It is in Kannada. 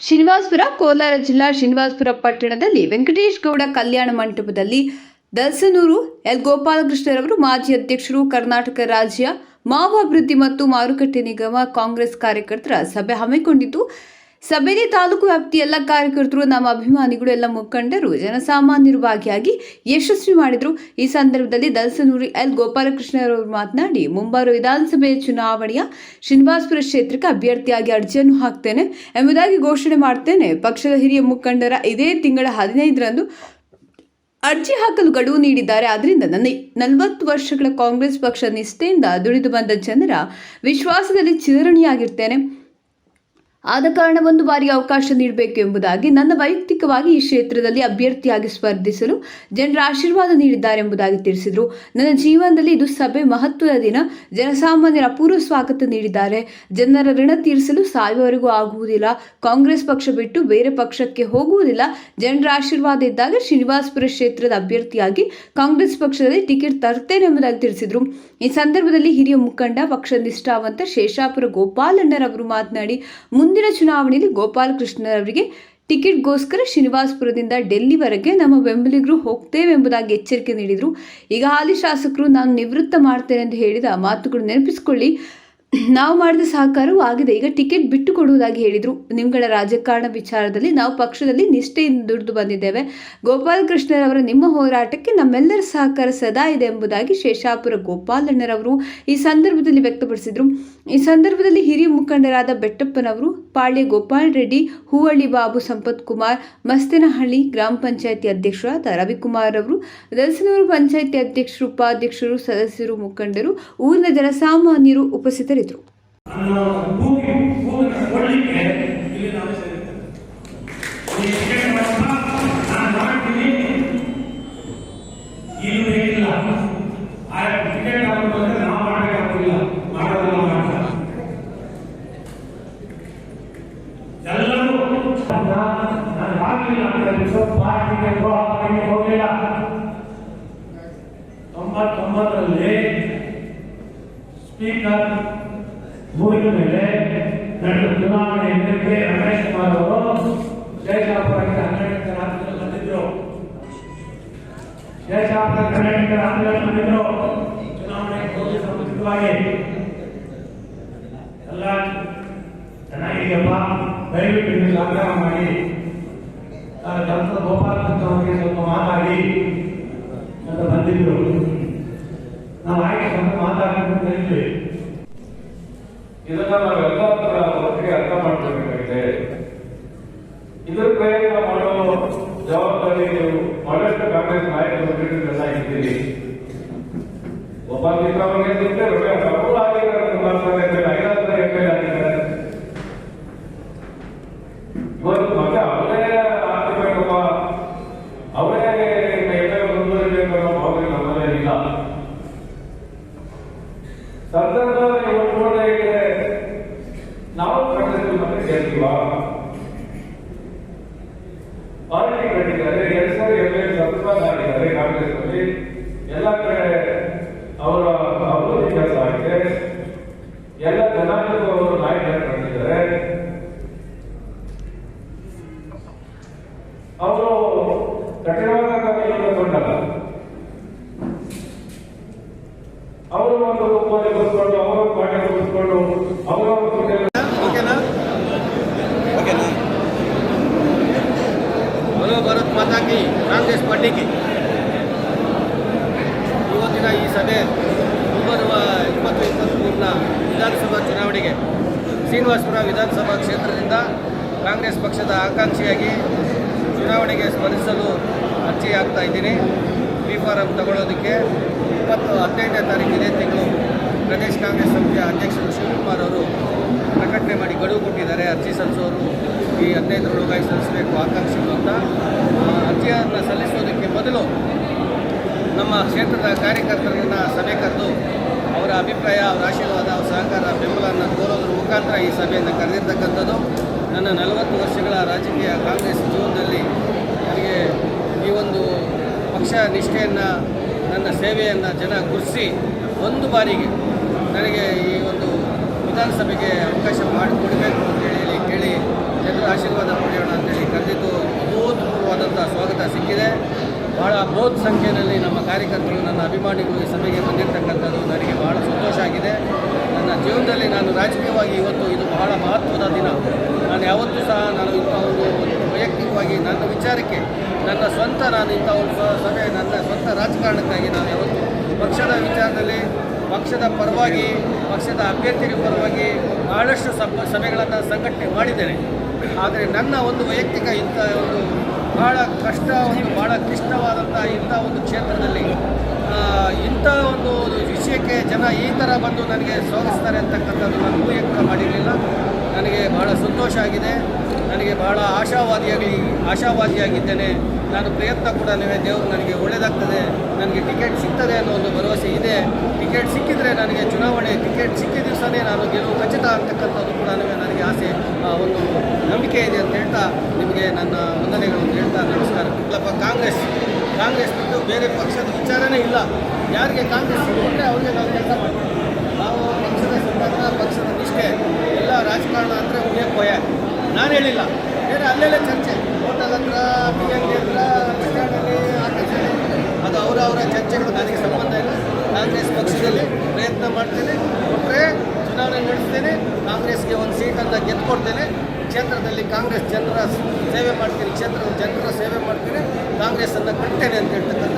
ಶ್ರೀನಿವಾಸಪುರ ಕೋಲಾರ ಜಿಲ್ಲಾ ಶ್ರೀನಿವಾಸಪುರ ಪಟ್ಟಣದಲ್ಲಿ ವೆಂಕಟೇಶ್ ಗೌಡ ಕಲ್ಯಾಣ ಮಂಟಪದಲ್ಲಿ ದಲ್ಸನೂರು ಎಲ್ ಗೋಪಾಲಕೃಷ್ಣರವರು ಮಾಜಿ ಅಧ್ಯಕ್ಷರು, ಕರ್ನಾಟಕ ರಾಜ್ಯ ಮಾವು ಅಭಿವೃದ್ಧಿ ಮತ್ತು ಮಾರುಕಟ್ಟೆ ನಿಗಮ ಕಾಂಗ್ರೆಸ್ ಕಾರ್ಯಕರ್ತರ ಸಭೆ ಹಮ್ಮಿಕೊಂಡಿದ್ದು, ಸಭೆಯಲ್ಲಿ ತಾಲೂಕು ವ್ಯಾಪ್ತಿಯ ಎಲ್ಲ ಕಾರ್ಯಕರ್ತರು, ನಮ್ಮ ಅಭಿಮಾನಿಗಳು, ಎಲ್ಲ ಮುಖಂಡರು, ಜನಸಾಮಾನ್ಯರು ಭಾಗಿಯಾಗಿ ಯಶಸ್ವಿ ಮಾಡಿದರು. ಈ ಸಂದರ್ಭದಲ್ಲಿ ದಲ್ಸನೂರು ಎಲ್ ಗೋಪಾಲಕೃಷ್ಣರವರು ಮಾತನಾಡಿ, ಮುಂಬರುವ ವಿಧಾನಸಭೆಯ ಚುನಾವಣೆಯ ಶ್ರೀನಿವಾಸಪುರ ಕ್ಷೇತ್ರಕ್ಕೆ ಅಭ್ಯರ್ಥಿಯಾಗಿ ಅರ್ಜಿಯನ್ನು ಹಾಕ್ತೇನೆ ಎಂಬುದಾಗಿ ಘೋಷಣೆ ಮಾಡ್ತೇನೆ. ಪಕ್ಷದ ಹಿರಿಯ ಮುಖಂಡರ ಇದೇ ತಿಂಗಳ 15ರಂದು ಅರ್ಜಿ ಹಾಕಲು ಗಡುವು ನೀಡಿದ್ದಾರೆ. ಆದ್ದರಿಂದ ನನ್ನ 40 ವರ್ಷಗಳ ಕಾಂಗ್ರೆಸ್ ಪಕ್ಷ ನಿಷ್ಠೆಯಿಂದ ದುಡಿದು ಬಂದ ಜನರ ವಿಶ್ವಾಸದಲ್ಲಿ ಚಿರಋಣಿಯಾಗಿರ್ತೇನೆ. ಆದ ಕಾರಣ ಒಂದು ಬಾರಿ ಅವಕಾಶ ನೀಡಬೇಕು ಎಂಬುದಾಗಿ ನನ್ನ ವೈಯಕ್ತಿಕವಾಗಿ ಈ ಕ್ಷೇತ್ರದಲ್ಲಿ ಅಭ್ಯರ್ಥಿಯಾಗಿ ಸ್ಪರ್ಧಿಸಲು ಜನರ ಆಶೀರ್ವಾದ ನೀಡಿದ್ದಾರೆ ಎಂಬುದಾಗಿ ತಿಳಿಸಿದರು. ನನ್ನ ಜೀವನದಲ್ಲಿ ಇದು ಸಭೆ ಮಹತ್ವದ ದಿನ. ಜನಸಾಮಾನ್ಯರ ಅಪೂರ್ವ ಸ್ವಾಗತ ನೀಡಿದ್ದಾರೆ. ಜನರ ಋಣ ತೀರಿಸಲು ಸಾಯುವವರೆಗೂ ಆಗುವುದಿಲ್ಲ. ಕಾಂಗ್ರೆಸ್ ಪಕ್ಷ ಬಿಟ್ಟು ಬೇರೆ ಪಕ್ಷಕ್ಕೆ ಹೋಗುವುದಿಲ್ಲ. ಜನರ ಆಶೀರ್ವಾದ ಇದ್ದಾಗ ಶ್ರೀನಿವಾಸಪುರ ಕ್ಷೇತ್ರದ ಅಭ್ಯರ್ಥಿಯಾಗಿ ಕಾಂಗ್ರೆಸ್ ಪಕ್ಷದಲ್ಲಿ ಟಿಕೆಟ್ ತರ್ತೇನೆ ಎಂಬುದಾಗಿ ತಿಳಿಸಿದರು. ಈ ಸಂದರ್ಭದಲ್ಲಿ ಹಿರಿಯ ಮುಖಂಡ, ಪಕ್ಷ ನಿಷ್ಠಾವಂತ ಶೇಷಾಪುರ ಗೋಪಾಲಣ್ಣರವರು ಮಾತನಾಡಿ, ಮುಂದಿನ ಚುನಾವಣೆಯಲ್ಲಿ ಗೋಪಾಲಕೃಷ್ಣರವರಿಗೆ ಟಿಕೆಟ್ಗೋಸ್ಕರ ಶ್ರೀನಿವಾಸಪುರದಿಂದ ಡೆಲ್ಲಿವರೆಗೆ ನಮ್ಮ ಬೆಂಬಲಿಗರು ಹೋಗ್ತೇವೆ ಎಂಬುದಾಗಿ ಎಚ್ಚರಿಕೆ ನೀಡಿದರು. ಈಗ ಹಾಲಿ ಶಾಸಕರು ನಾನು ನಿವೃತ್ತ ಮಾಡ್ತೇನೆ ಎಂದು ಹೇಳಿದ ಮಾತುಗಳು ನೆನಪಿಸಿಕೊಳ್ಳಿ. ನಾವು ಮಾಡಿದ ಸಹಕಾರವೂ ಆಗಿದೆ. ಈಗ ಟಿಕೆಟ್ ಬಿಟ್ಟು ಕೊಡುವುದಾಗಿ ಹೇಳಿದರು. ನಿಮ್ಗಳ ರಾಜಕಾರಣ ವಿಚಾರದಲ್ಲಿ ನಾವು ಪಕ್ಷದಲ್ಲಿ ನಿಷ್ಠೆಯಿಂದ ದುಡಿದು ಬಂದಿದ್ದೇವೆ. ಗೋಪಾಲಕೃಷ್ಣರವರ ನಿಮ್ಮ ಹೋರಾಟಕ್ಕೆ ನಮ್ಮೆಲ್ಲರ ಸಹಕಾರ ಸದಾ ಇದೆ ಎಂಬುದಾಗಿ ಶೇಷಾಪುರ ಗೋಪಾಲಣ್ಣರವರು ಈ ಸಂದರ್ಭದಲ್ಲಿ ವ್ಯಕ್ತಪಡಿಸಿದರು. ಈ ಸಂದರ್ಭದಲ್ಲಿ ಹಿರಿಯ ಮುಖಂಡರಾದ ಬೆಟ್ಟಪ್ಪನವರು, ಪಾಳ್ಯ ಗೋಪಾಲ್ ರೆಡ್ಡಿ, ಹೂವಳ್ಳಿ ಬಾಬು, ಸಂಪತ್ ಕುಮಾರ್, ಮಸ್ತೇನಹಳ್ಳಿ ಗ್ರಾಮ ಪಂಚಾಯಿತಿ ಅಧ್ಯಕ್ಷರಾದ ರವಿಕುಮಾರ್ ಅವರು, ದಲ್ಸನೂರು ಪಂಚಾಯಿತಿ ಅಧ್ಯಕ್ಷರು, ಉಪಾಧ್ಯಕ್ಷರು, ಸದಸ್ಯರು, ಮುಖಂಡರು, ಊರಿನ ಜನಸಾಮಾನ್ಯರು ಉಪಸ್ಥಿತರಿದ್ದರು. ಸ್ಪೀಕರ್ ಮುಗಿದ ಮೇಲೆ ನಡೆದ ಚುನಾವಣೆ ಎದುರಿಗೆ ರಮೇಶ್ ಕುಮಾರ್ ಅವರು ಶೇಷಾಪುರಕ್ಕೆ 12 ರಾತ್ರಿಯಲ್ಲಿ ಬಂದಿದ್ರು. ಶೇಷಾಪುರಕ್ಕೆ 12 ರಾತ್ರಿಯಲ್ಲಿ ಬಂದಿದ್ರು. ಚುನಾವಣೆಗೆ ಹೋಗಿ ಸಮುಚಿತವಾಗಿ ಎಲ್ಲ ಚೆನ್ನಾಗಿದೆಯಪ್ಪ, ದಯವಿಟ್ಟು ನೀವು ಆಗ್ರಹ ಮಾಡಿ ಡಾಕ್ಟರ್ ಗೋಪಾಲಕೃಷ್ಣ ಅವರಿಗೆ ಸ್ವಲ್ಪ ಮಾತಾಡಿ ಅಂತ ಬಂದಿದ್ರು. ನಾವು ಆಯ್ಕೆ ಸ್ವಲ್ಪ ಮಾತಾಡಬೇಕು ಹೇಳಿದ್ವಿ. ಇದನ್ನ ನಾವೆಲ್ಲ ಒಟ್ಟಿಗೆ ಅರ್ಥ ಮಾಡ್ಕೊಳ್ಬೇಕಾಗಿದೆ. ಇದರ ಪ್ರಯತ್ನ ಮಾಡೋ ಜವಾಬ್ದಾರಿ ನೀವು ಬಹಳಷ್ಟು ಕಾಂಗ್ರೆಸ್ ನಾಯಕರು ಎಲ್ಲ ಇದ್ದೀರಿ. ಒಬ್ಬ ಅವರಿಗೆ ಅವರು ಆಗಿದ್ದಾರೆ, 5 ಎಂ.ಎಲ್. ಆಗಿದ್ದಾರೆ. ಇವತ್ತು ಮತ್ತೆ ಅವರೇ ಆಗ್ಬೇಕಪ್ಪ, ಅವರೇ ಎಂ.ಎಲ್. ಮುಂದುವರಿಬೇಕು ಅನ್ನೋ ಭಾವನೆ ನಮ್ಮಲ್ಲೇ ಇಲ್ಲ. ಸಂದರ್ಭ ನಾವು ಕಾಂಗ್ರೆಸ್ ಮತ್ತೆ ಸೇರ್ತೀವ. ಪಾರ್ಟಿ ಕಟ್ಟಿದ್ದಾರೆ, 2 ಸಾರಿ ಎಂ.ಎಲ್. ಸತತ ಆಗಿದ್ದಾರೆ ಕಾಂಗ್ರೆಸ್ ನಲ್ಲಿ. ಎಲ್ಲ ಕಡೆ ಅವರ ಅಭಿವೃದ್ಧಿ ಕೆಲಸ ಆಗಿದೆ. ಎಲ್ಲ ಜನಾಂಗಕ್ಕೂ ಅವರು ನಾಯಕರು ಕಂಡಿದ್ದಾರೆ. ಅವರು ಕಠಿಣವಾದ ಕೊಂಡಲ್ಲ, ಅವರು ಒಂದು ಕೋಲಿ ಕೂತ್ಕೊಂಡು, ಅವರು ಪಾಠ ಕೂತ್ಕೊಂಡು, ಅವರು ಭಾರತ್ ಮಾತಾ ಕಿ, ಕಾಂಗ್ರೆಸ್ ಪಾರ್ಟಿ ಕಿ. ಇವತ್ತಿನ ಈ ಸಭೆ ಮುಂಬರುವ 2023ರ ವಿಧಾನಸಭಾ ಚುನಾವಣೆಗೆ ಶ್ರೀನಿವಾಸಪುರ ವಿಧಾನಸಭಾ ಕ್ಷೇತ್ರದಿಂದ ಕಾಂಗ್ರೆಸ್ ಪಕ್ಷದ ಆಕಾಂಕ್ಷಿಯಾಗಿ ಚುನಾವಣೆಗೆ ಸ್ಪರ್ಧಿಸಲು ಅರ್ಜಿ ಹಾಕ್ತಾ ಇದ್ದೀನಿ. ಬಿ ಫಾರಂ ತಗೊಳ್ಳೋದಕ್ಕೆ 15ನೇ ತಾರೀಕು ಇದೇ ತಿಂಗಳು ಪ್ರದೇಶ ಕಾಂಗ್ರೆಸ್ ಸಮಿತಿಯ ಅಧ್ಯಕ್ಷರು ಶಿವಕುಮಾರ್ ಅವರು ಪ್ರಕಟಣೆ ಮಾಡಿ ಗಡುವು ಕೊಟ್ಟಿದ್ದಾರೆ. ಅರ್ಜಿ ಸಲ್ಲಿಸೋರು ಈ 15ರೊಳಗಾಗಿ ಸಲ್ಲಿಸಬೇಕು ಆಕಾಂಕ್ಷಿಗಳು ಅಂತ. ಅರ್ಜಿಯನ್ನು ಸಲ್ಲಿಸೋದಕ್ಕೆ ಮೊದಲು ನಮ್ಮ ಕ್ಷೇತ್ರದ ಕಾರ್ಯಕರ್ತರನ್ನು ಸಭೆ ಕರೆದು ಅವರ ಅಭಿಪ್ರಾಯ, ಅವರ ಆಶೀರ್ವಾದ, ಅವರ ಸಹಕಾರ, ಬೆಂಬಲವನ್ನು ಕೋರೋದ್ರ ಮುಖಾಂತರ ಈ ಸಭೆಯನ್ನು ಕರೆದಿರ್ತಕ್ಕಂಥದ್ದು. ನನ್ನ 40 ವರ್ಷಗಳ ರಾಜಕೀಯ ಕಾಂಗ್ರೆಸ್ ಜೀವನದಲ್ಲಿ ನನಗೆ ಈ ಒಂದು ಪಕ್ಷ ನಿಷ್ಠೆಯನ್ನು, ನನ್ನ ಸೇವೆಯನ್ನು ಜನ ಗುರುತಿಸಿ ಒಂದು ಬಾರಿಗೆ ನನಗೆ ಈ ಒಂದು ವಿಧಾನಸಭೆಗೆ ಅವಕಾಶ ಮಾಡಿಕೊಡಬೇಕು ಅಂತೇಳಿ ಕೇಳಿ ಜನರ ಆಶೀರ್ವಾದ ಪಡೆಯೋಣ ಅಂತೇಳಿ ಕರೆದಿದ್ದು ಅಭೂತಪೂರ್ವವಾದಂಥ ಸ್ವಾಗತ ಸಿಕ್ಕಿದೆ. ಭಾಳ ಬೃಹತ್ ಸಂಖ್ಯೆಯಲ್ಲಿ ನಮ್ಮ ಕಾರ್ಯಕರ್ತರು, ನನ್ನ ಅಭಿಮಾನಿಗಳು ಈ ಸಭೆಗೆ ಬಂದಿರತಕ್ಕಂಥದ್ದು ನನಗೆ ಬಹಳ ಸಂತೋಷ ಆಗಿದೆ. ನನ್ನ ಜೀವನದಲ್ಲಿ ನಾನು ರಾಜಕೀಯವಾಗಿ ಇವತ್ತು ಇದು ಬಹಳ ಮಹತ್ವದ ದಿನ. ನಾನು ಯಾವತ್ತೂ ಸಹ ಇಂಥ ಒಂದು ವೈಯಕ್ತಿಕವಾಗಿ ನನ್ನ ವಿಚಾರಕ್ಕೆ ನಾನು ಇಂಥ ಒಂದು ಸಭೆ ನನ್ನ ಸ್ವಂತ ರಾಜಕಾರಣಕ್ಕಾಗಿ ನಾನು ಯಾವತ್ತು ಪಕ್ಷದ ವಿಚಾರದಲ್ಲಿ ಪಕ್ಷದ ಪರವಾಗಿ, ಪಕ್ಷದ ಅಭ್ಯರ್ಥಿಗಳ ಪರವಾಗಿ ಬಹಳಷ್ಟು ಸಭೆಗಳನ್ನು ಸಂಘಟನೆ ಮಾಡಿದ್ದೇನೆ. ಆದರೆ ನನ್ನ ಒಂದು ವೈಯಕ್ತಿಕ ಇಂಥ ಒಂದು ಭಾಳ ಕ್ಲಿಷ್ಟವಾದಂಥ ಇಂಥ ಒಂದು ಕ್ಷೇತ್ರದಲ್ಲಿ ಇಂಥ ಒಂದು ವಿಷಯಕ್ಕೆ ಜನ ಈ ಥರ ಬಂದು ನನಗೆ ಸ್ವಾಗತಿಸ್ತಾರೆ ಅಂತಕ್ಕಂಥದ್ದು ನಾನು ಊಹೆ ಮಾಡಿರಲಿಲ್ಲ. ನನಗೆ ಬಹಳ ಸಂತೋಷ ಆಗಿದೆ. ನನಗೆ ಬಹಳ ಆಶಾವಾದಿಯಾಗಿದ್ದೇನೆ. ನಾನು ಪ್ರಯತ್ನ ಕೂಡ ದೇವರು ನನಗೆ ಒಳ್ಳೆಯದಾಗ್ತದೆ, ನನಗೆ ಟಿಕೆಟ್ ಸಿಗ್ತದೆ ಅನ್ನೋ ಒಂದು ಭರವಸೆ ಇದೆ. ಟಿಕೆಟ್ ಸಿಕ್ಕಿದರೆ ನನಗೆ ಚುನಾವಣೆ ಟಿಕೆಟ್ ಸಿಕ್ಕಿದ ದಿವಸನೇ ನಾನು ಗೆಲುವು ಖಚಿತ ಅಂತಕ್ಕಂಥದ್ದು ಕೂಡ ನನಗೆ ಆಸೆ, ಒಂದು ನಂಬಿಕೆ ಇದೆ ಅಂತ ಹೇಳ್ತಾ ನಿಮಗೆ ನನ್ನ ವಂದನೆಗಳು ಅಂತ ಹೇಳ್ತಾ ನಮಸ್ಕಾರ. ಇಲ್ಲಪ್ಪ, ಕಾಂಗ್ರೆಸ್ ಬಿಟ್ಟು ಬೇರೆ ಪಕ್ಷದ ವಿಚಾರನೇ ಇಲ್ಲ. ಯಾರಿಗೆ ಕಾಂಗ್ರೆಸ್ ಸಿಕ್ಕಿದ್ರೆ ಅವ್ರಿಗೆ ನಾವು ಕೆಲಸ ಮಾಡ್ತೀವಿ. ನಾವು ಪಕ್ಷದ ಸಿದ್ಧಾಂತ, ಪಕ್ಷದ ನಿಷ್ಠೆ, ಎಲ್ಲ ರಾಜಕಾರಣ ಅಂದರೆ ಉಳಿಯೋಕ್ಕೋಯ ನಾನು ಹೇಳಿಲ್ಲ. ಬೇರೆ ಅಲ್ಲೆಲ್ಲ ಚರ್ಚೆ, ಹೋಟೆಲ್ ಹತ್ರ, ಬಿರಿಯಾನಿ ಹತ್ರ, ಬಸ್ ಸ್ಟ್ಯಾಂಡಲ್ಲಿ, ಆಫೀಸಲ್ಲಿ, ಅದು ಅವರ ಚರ್ಚೆಗಳು ನನಗೆ ಸಂಬಂಧ ಇಲ್ಲ. ಕಾಂಗ್ರೆಸ್ ಪಕ್ಷದಲ್ಲಿ ಪ್ರಯತ್ನ ಮಾಡ್ತೇನೆ, ಕೊಟ್ಟರೆ ಚುನಾವಣೆ ನಡೆಸ್ತೇನೆ, ಕಾಂಗ್ರೆಸ್ಗೆ ಒಂದು ಸೀಟನ್ನು ಗೆದ್ದುಕೊಡ್ತೇನೆ. ಕ್ಷೇತ್ರದಲ್ಲಿ ಕಾಂಗ್ರೆಸ್ ಜನರ ಸೇವೆ ಮಾಡ್ತೀನಿ, ಕ್ಷೇತ್ರದ ಜನರ ಸೇವೆ ಮಾಡ್ತೀನಿ, ಕಾಂಗ್ರೆಸ್ಸನ್ನು ಕಟ್ತೇನೆ ಅಂತ ಹೇಳ್ತಕ್ಕಂಥ